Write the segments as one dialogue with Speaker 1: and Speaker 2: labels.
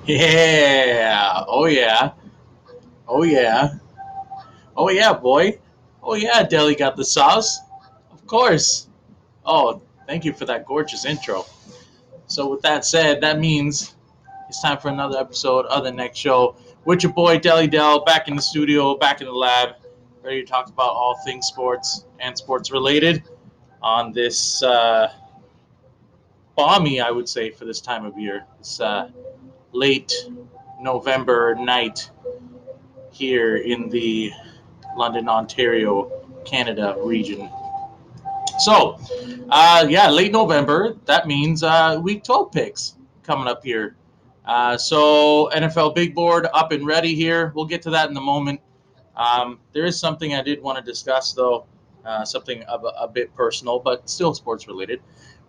Speaker 1: Yeah. Oh yeah. Oh yeah. Oh yeah, boy. Oh yeah, Deli got the sauce. Of course. Oh, thank you for that gorgeous intro. So with that said, that means it's time for another episode of the next show with your boy Deli Dell back in the studio, back in the lab, ready to talk about all things sports and sports related on this balmy, I would say, for this time of year. It's late November night here in the London, Ontario, Canada region. So, yeah, late November. That means week 12 picks coming up here. So, NFL Big Board up and ready here. We'll get to that in a moment. There is something I did want to discuss, though, something of a bit personal, but still sports related.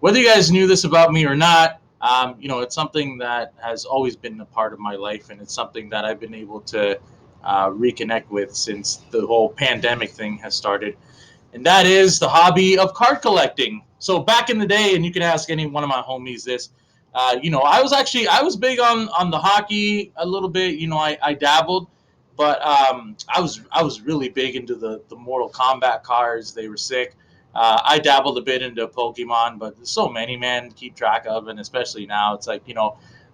Speaker 1: Whether you guys knew this about me or not, it's something that has always been a part of my life, and it's something that I've been able to reconnect with since the whole pandemic thing has started, and that is the hobby of card collecting. So back in the day, and you can ask any one of my homies this, I was big on the hockey a little bit. I dabbled, but I was really big into the Mortal Kombat cards. They were sick. I dabbled a bit into Pokemon, but there's so many, man, to keep track of, and especially now, it's like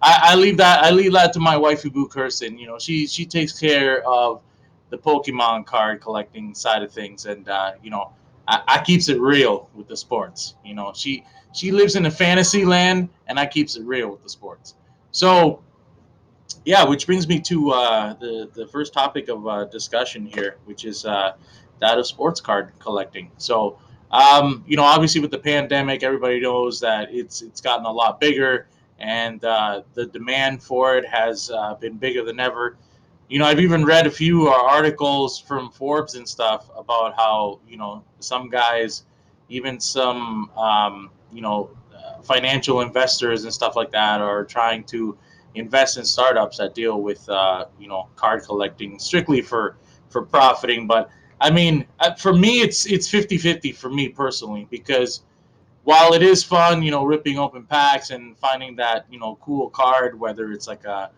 Speaker 1: I leave that to my wife, Boo Kirsten. She takes care of the Pokemon card collecting side of things, and I keeps it real with the sports. She lives in a fantasy land, and I keeps it real with the sports. So yeah, which brings me to the first topic of discussion here, which is that of sports card collecting. So obviously with the pandemic, everybody knows that it's gotten a lot bigger, and the demand for it has been bigger than ever. I've even read a few articles from Forbes and stuff about how some guys, even some financial investors and stuff like that, are trying to invest in startups that deal with card collecting strictly for profiting. But I mean, for me, it's 50-50 for me personally, because while it is fun, ripping open packs and finding that cool card, whether it's like a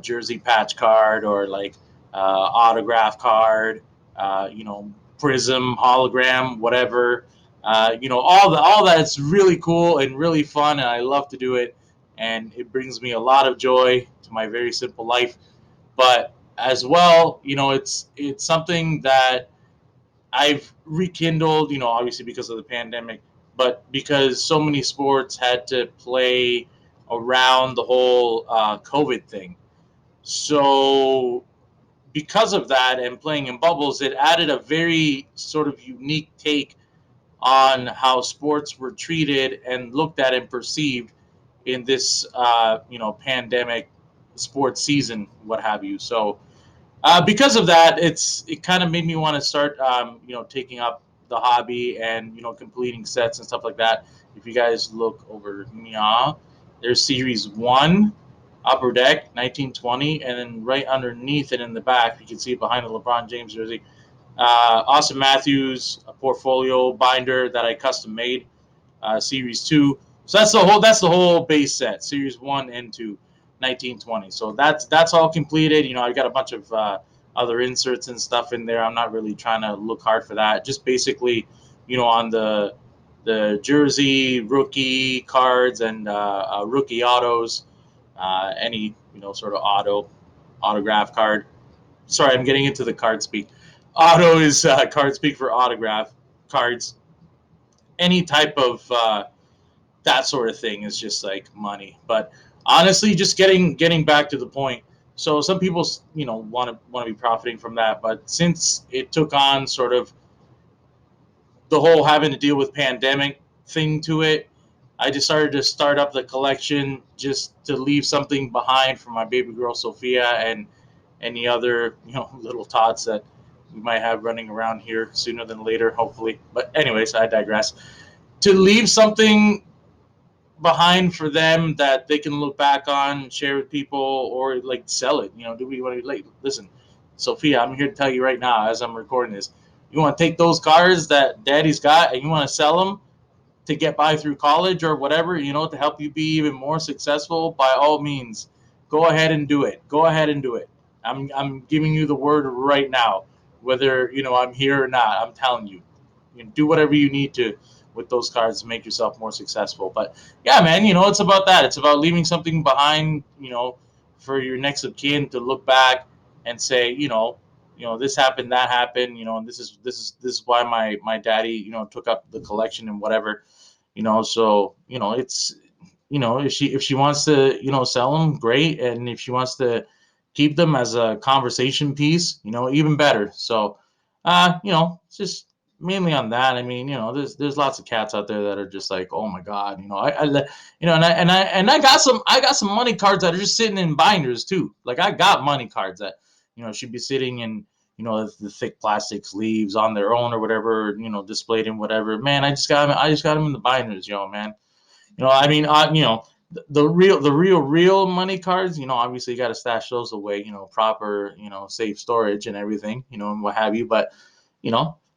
Speaker 1: jersey patch card, or like autograph card, prism, hologram, whatever. All that's really cool and really fun, and I love to do it, and it brings me a lot of joy to my very simple life. But as well, it's something that I've rekindled, obviously because of the pandemic, but because so many sports had to play around the whole COVID thing. So, because of that and playing in bubbles, it added a very sort of unique take on how sports were treated and looked at and perceived in this, pandemic sports season, what have you. So, because of that, it kind of made me want to start, taking up the hobby and completing sets and stuff like that. If you guys look over here, there's Series One, Upper Deck, 1920, and then right underneath it in the back, you can see behind the LeBron James jersey, Austin Matthews, a portfolio binder that I custom made, Series Two. So that's the whole base set, Series One and Two, 1920. So that's all completed. I got a bunch of other inserts and stuff in there. I'm not really trying to look hard for that. Just basically, on the jersey, rookie cards, and rookie autos, any sort of autograph card. Sorry, I'm getting into the card speak. Auto is card speak for autograph cards. Any type of that sort of thing is just like money. But honestly, just getting back to the point. So some people, want to be profiting from that, but since it took on sort of the whole having to deal with pandemic thing to it, I decided to start up the collection just to leave something behind for my baby girl Sophia and any other little tots that we might have running around here sooner than later, hopefully. But anyways, I digress. To leave something behind for them that they can look back on, share with people, or like sell it. Do we want to like listen, Sophia? I'm here to tell you right now, as I'm recording this, you want to take those cars that Daddy's got and you want to sell them. to get by through college or whatever, to help you be even more successful, by all means, go ahead and do it. Go ahead and do it. I'm giving you the word right now, whether I'm here or not. I'm telling you, do whatever you need to with those cards to make yourself more successful. But yeah, man, it's about that. It's about leaving something behind, for your next of kin to look back and say, this happened, that happened, and this is why my daddy, took up the collection and whatever, so it's if she wants to sell them, great, and if she wants to keep them as a conversation piece, even better. So it's just mainly on that. I mean, there's lots of cats out there that are just like, oh my god, and I got some money cards that are just sitting in binders too. Like, I got money cards that should be sitting in the thick plastic sleeves on their own or whatever, displayed in whatever. Man, I just got them in the binders, man. I mean, the real money cards. Obviously you got to stash those away. Proper, safe storage and everything. And what have you. But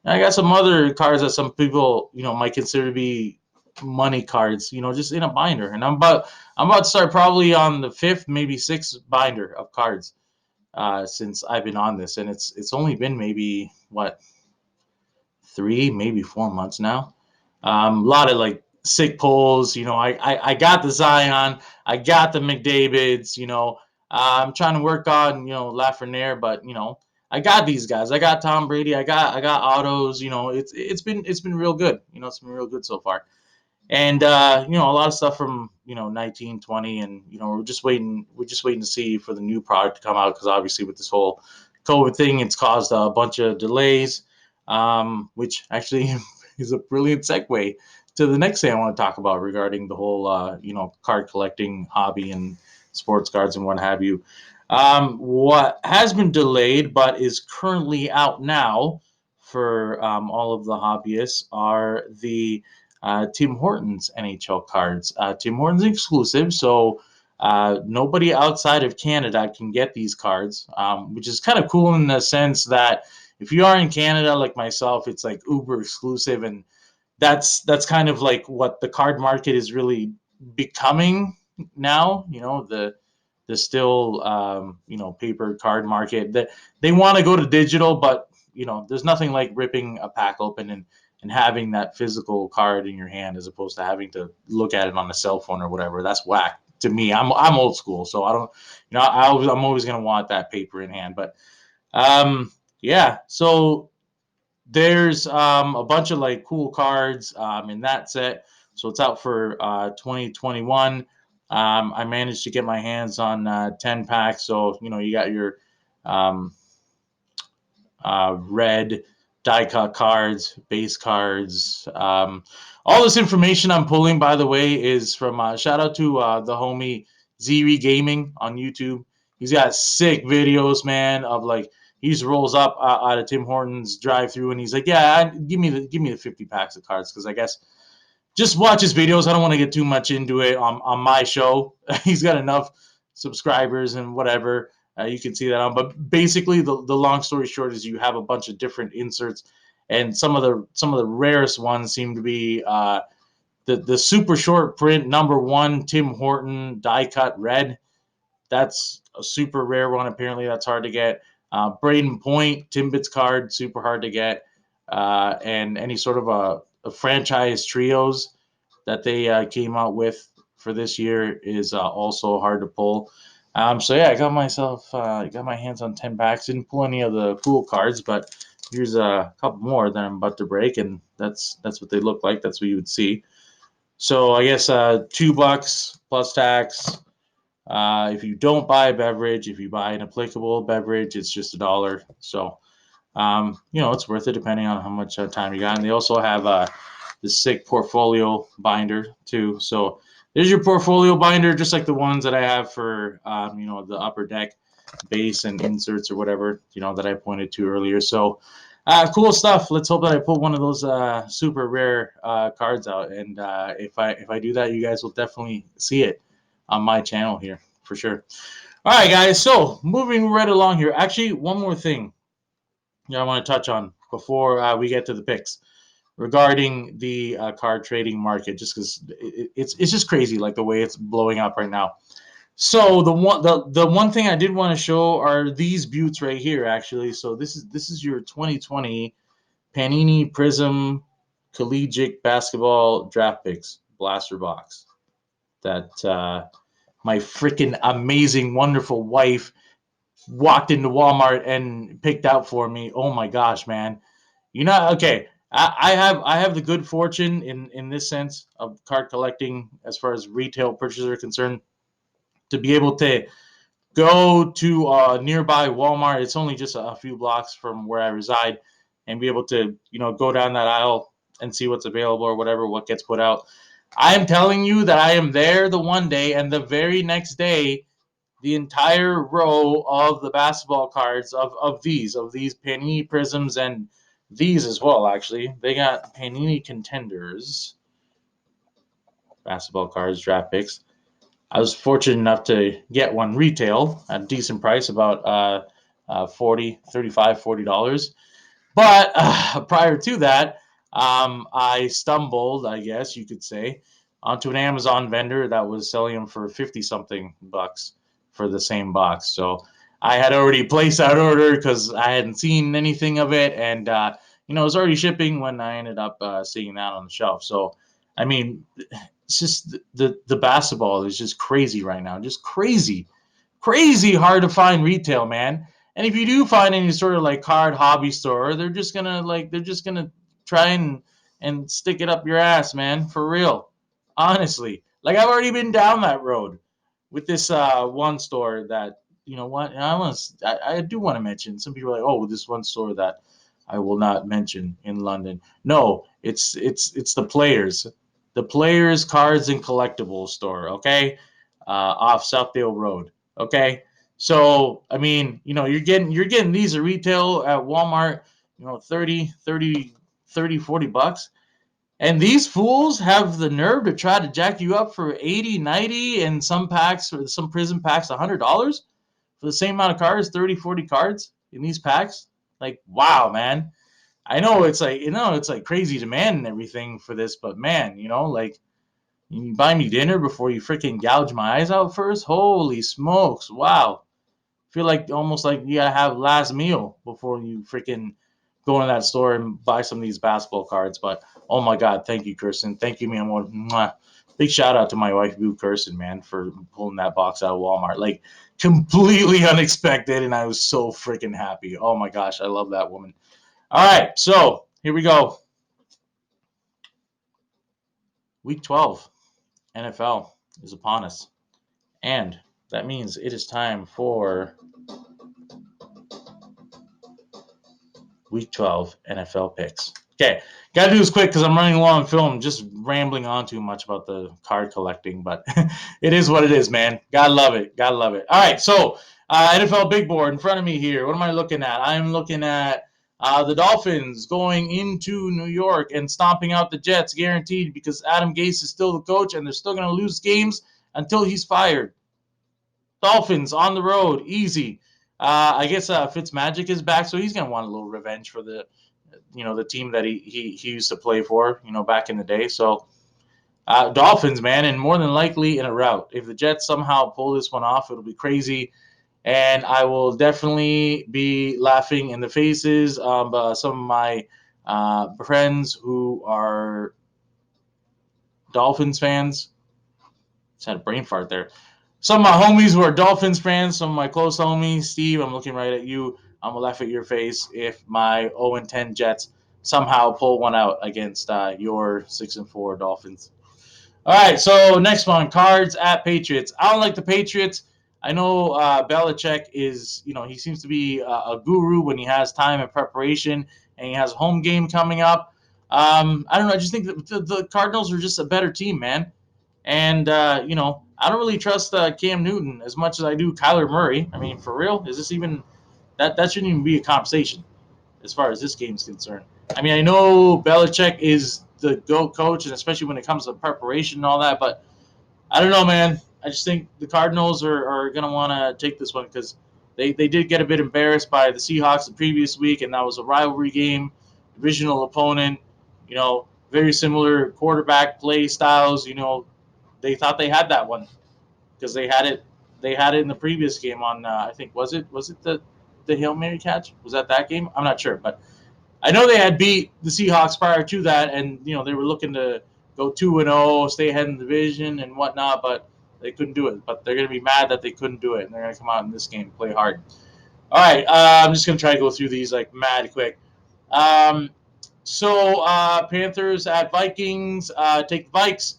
Speaker 1: I got some other cards that some people might consider to be money cards. Just in a binder. And I'm about to start probably on the fifth, maybe sixth binder of cards. Since I've been on this, and it's only been maybe what 3, maybe 4 months now. A lot of like sick pulls. I got the Zion, I got the McDavids. I'm trying to work on Lafreniere, but I got these guys. I got Tom Brady. I got autos. It's been real good. It's been real good so far. And a lot of stuff from 1920, and we're just waiting to see for the new product to come out, because obviously with this whole COVID thing, it's caused a bunch of delays, which actually is a brilliant segue to the next thing I want to talk about regarding the whole card collecting hobby and sports cards and what have you. What has been delayed but is currently out now for all of the hobbyists are the Tim Hortons NHL cards. Tim Hortons exclusive, so nobody outside of Canada can get these cards, which is kind of cool in the sense that if you are in Canada like myself, it's like uber exclusive, and that's kind of like what the card market is really becoming now. The still paper card market, that they want to go to digital, but there's nothing like ripping a pack open and having that physical card in your hand, as opposed to having to look at it on a cell phone or whatever. That's whack to me. I'm old school, so I don't, I'm always gonna want that paper in hand. But yeah, so there's a bunch of like cool cards in that set. So it's out for 2021. I managed to get my hands on 10 packs. So you got your um, red die cut cards, base cards. All this information I'm pulling, by the way, is from shout out to the homie Zeri Gaming on YouTube. He's got sick videos, man, of like he just rolls up out of Tim Hortons drive through, and he's like, "Yeah, give me the 50 packs of cards," because I guess just watch his videos. I don't want to get too much into it on my show. He's got enough subscribers and whatever. You can see that on. But basically, the long story short is you have a bunch of different inserts, and some of the rarest ones seem to be the super short print #1 Tim Horton die cut red. That's a super rare one. Apparently, that's hard to get. Braden Point Timbits card, super hard to get. And any sort of a franchise trios that they came out with for this year is also hard to pull. So yeah, I got my hands on 10 packs. Didn't pull any of the cool cards, but here's a couple more that I'm about to break, and that's what they look like. That's what you would see. So I guess $2 plus tax. If you don't buy a beverage, if you buy an applicable beverage, it's just $1. So it's worth it depending on how much time you got. And they also have the sick portfolio binder too. So there's your portfolio binder, just like the ones that I have for the upper deck base and inserts or whatever that I pointed to earlier. So cool stuff. Let's hope that I pull one of those super rare cards out. And if I do that, you guys will definitely see it on my channel here for sure. All right, guys. So moving right along here. Actually, one more thing I want to touch on before we get to the picks regarding the card trading market, just because it's just crazy, like the way it's blowing up right now. So the one thing I did want to show are these buttes right here, actually. So this is your 2020 Panini Prism Collegiate Basketball Draft Picks Blaster Box that my freaking amazing, wonderful wife walked into Walmart and picked out for me. Oh my gosh, man! You know, okay. I have the good fortune in this sense of card collecting, as far as retail purchases are concerned, to be able to go to a nearby Walmart. It's only just a few blocks from where I reside, and be able to go down that aisle and see what's available or whatever what gets put out. I am telling you that I am there the one day, and the very next day, the entire row of the basketball cards of these Panini Prisms, and these as well. Actually, they got Panini Contenders basketball cards, draft picks. I was fortunate enough to get one retail at a decent price, about 40, $35, $40. But prior to that, I stumbled, I guess you could say, onto an Amazon vendor that was selling them for 50 something bucks for the same box. So I had already placed that order because I hadn't seen anything of it, and it was already shipping when I ended up seeing that on the shelf. So I mean, it's just the basketball is just crazy right now, just crazy hard to find retail, man. And if you do find any sort of like card hobby store, they're just gonna try and stick it up your ass, man, for real. Honestly, like I've already been down that road with this one store that what I do want to mention. Some people are like, oh, this one store that I will not mention in London. No, it's the players cards and collectibles store. Okay, off Southdale Road. Okay, so I mean, you're getting these at retail at Walmart, 30, $40. And these fools have the nerve to try to jack you up for 80, 90, and some packs, or some prison packs, $100 for the same amount of cards, 30, 40 cards in these packs. Like, wow, man. I know it's like crazy demand and everything for this, but man, like, you buy me dinner before you freaking gouge my eyes out first? Holy smokes. Wow. Feel like almost like you gotta have last meal before you freaking go into that store and buy some of these basketball cards. But oh my god, thank you, Kirsten. Thank you, man. Mwah. Big shout out to my wife, Boo Kirsten, man, for pulling that box out of Walmart. Like completely unexpected, and I was so freaking happy. Oh my gosh, I love that woman. All right, so here we go. Week 12, NFL is upon us. And that means it is time for Week 12 NFL picks. Okay, gotta do this quick because I'm running low on film, just rambling on too much about the card collecting, but it is what it is, man. Gotta love it. Gotta love it. All right, so NFL big board in front of me here. What am I looking at? I'm looking at the Dolphins going into New York and stomping out the Jets, guaranteed, because Adam Gase is still the coach and they're still going to lose games until he's fired. Dolphins on the road, easy. I guess Fitzmagic is back, so he's gonna want a little revenge for the team that he used to play for, back in the day. So Dolphins, man, and more than likely in a rout. If the Jets somehow pull this one off, it'll be crazy, and I will definitely be laughing in the faces of some of my friends who are Dolphins fans. Just had a brain fart there. Some of my homies who are Dolphins fans, some of my close homies, Steve, I'm looking right at you. I'm gonna laugh at your face if my 0-10 Jets somehow pull one out against your 6-4 Dolphins. All right, so next one, Cards at Patriots. I don't like the Patriots. I know Belichick is, he seems to be a guru when he has time and preparation, and he has a home game coming up. I don't know. I just think that the Cardinals are just a better team, man. And I don't really trust Cam Newton as much as I do Kyler Murray. I mean, for real, is this even that? That shouldn't even be a conversation as far as this game's concerned. I mean, I know Belichick is the GOAT coach, and especially when it comes to preparation and all that, but I don't know, man. I just think the Cardinals are going to want to take this one because they did get a bit embarrassed by the Seahawks the previous week, and that was a rivalry game, divisional opponent. Very similar quarterback play styles. They thought they had that one because they had it in the previous game on I think was it the Hail Mary catch? Was that game? I'm not sure, but I know they had beat the Seahawks prior to that, and they were looking to go 2-0, stay ahead in the division and whatnot, but they couldn't do it. But they're going to be mad that they couldn't do it, and they're going to come out in this game and play hard. All right, I'm just going to try to go through these like mad quick. Panthers at Vikings, take the Vikes.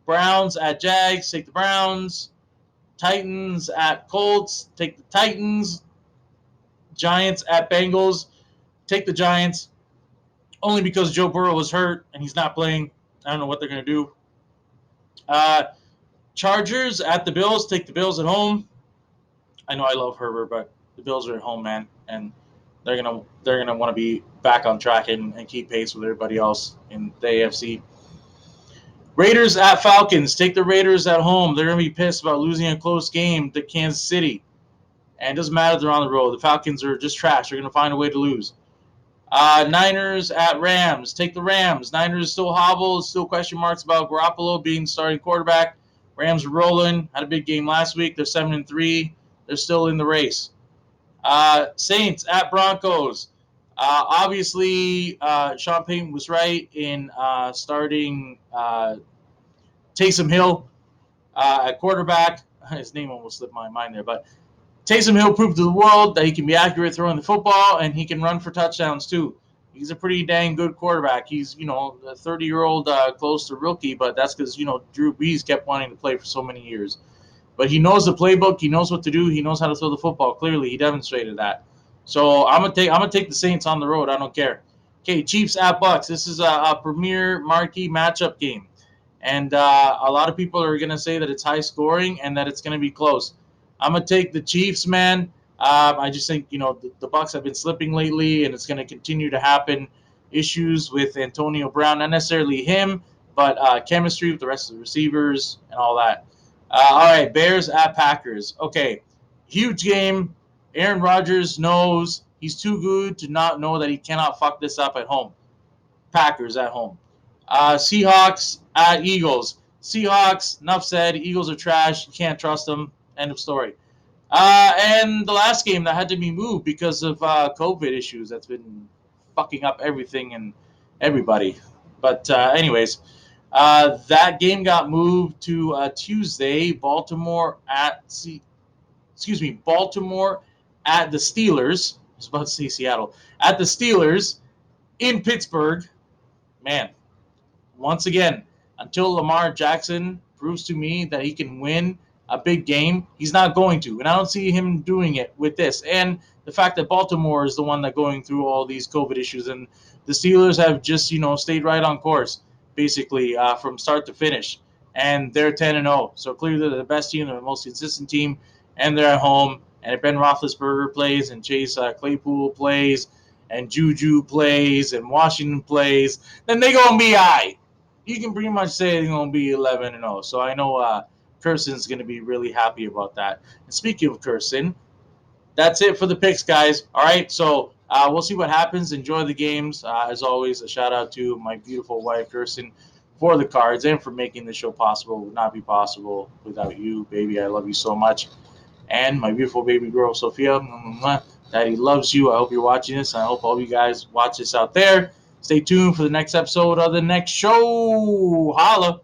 Speaker 1: Browns at Jags, take the Browns. Titans at Colts, take the Titans. Giants at Bengals, take the Giants. Only because Joe Burrow was hurt and he's not playing. I don't know what they're going to do. Chargers at the Bills, take the Bills at home. I know I love Herbert, but the Bills are at home, man, and they're gonna want to be back on track and keep pace with everybody else in the AFC. Raiders at Falcons, take the Raiders at home. They're gonna be pissed about losing a close game to Kansas City, and it doesn't matter if they're on the road. The Falcons are just trash. They're gonna find a way to lose. Niners at Rams, take the Rams. Niners still hobble, still question marks about Garoppolo being starting quarterback. Rams are rolling. Had a big game last week. They're 7-3. They're still in the race. Saints at Broncos. Obviously, Sean Payton was right in starting Taysom Hill at quarterback. His name almost slipped my mind there, but Taysom Hill proved to the world that he can be accurate throwing the football and he can run for touchdowns too. He's a pretty dang good quarterback. He's, a 30-year-old close to rookie, but that's because, Drew Brees kept wanting to play for so many years. But he knows the playbook. He knows what to do. He knows how to throw the football. Clearly, he demonstrated that. So I'm gonna take the Saints on the road. I don't care. Okay, Chiefs at Bucks. This is a premier marquee matchup game, and a lot of people are gonna say that it's high scoring and that it's gonna be close. I'm gonna take the Chiefs, man. I just think the Bucks have been slipping lately, and it's gonna continue to happen. Issues with Antonio Brown, not necessarily him, but chemistry with the rest of the receivers and all that. All right, Bears at Packers. Okay, huge game. Aaron Rodgers knows he's too good to not know that he cannot fuck this up at home. Packers at home. Seahawks at Eagles. Seahawks, enough said. Eagles are trash. You can't trust them. End of story. And the last game that had to be moved because of COVID issues that's been fucking up everything and everybody. But anyways, that game got moved to Tuesday. Baltimore at the Steelers. I was about to say Seattle. At the Steelers in Pittsburgh. Man, once again, until Lamar Jackson proves to me that he can win a big game, he's not going to. And I don't see him doing it with this. And the fact that Baltimore is the one that going through all these COVID issues, and the Steelers have just, stayed right on course, basically, from start to finish. And they're 10-0. So clearly they're the best team, they're the most consistent team, and they're at home. And if Ben Roethlisberger plays and Chase Claypool plays and Juju plays and Washington plays, then they're going to be all right. You can pretty much say they're going to be 11-0. So I know Curson's going to be really happy about that. And speaking of Curson, that's it for the picks, guys. All right, so we'll see what happens. Enjoy the games. As always, a shout out to my beautiful wife, Kirsten, for the cards and for making the show possible. It would not be possible without you, baby. I love you so much. And my beautiful baby girl, Sophia. Daddy loves you. I hope you're watching this. I hope all you guys watch this out there. Stay tuned for the next episode of the next show. Holla.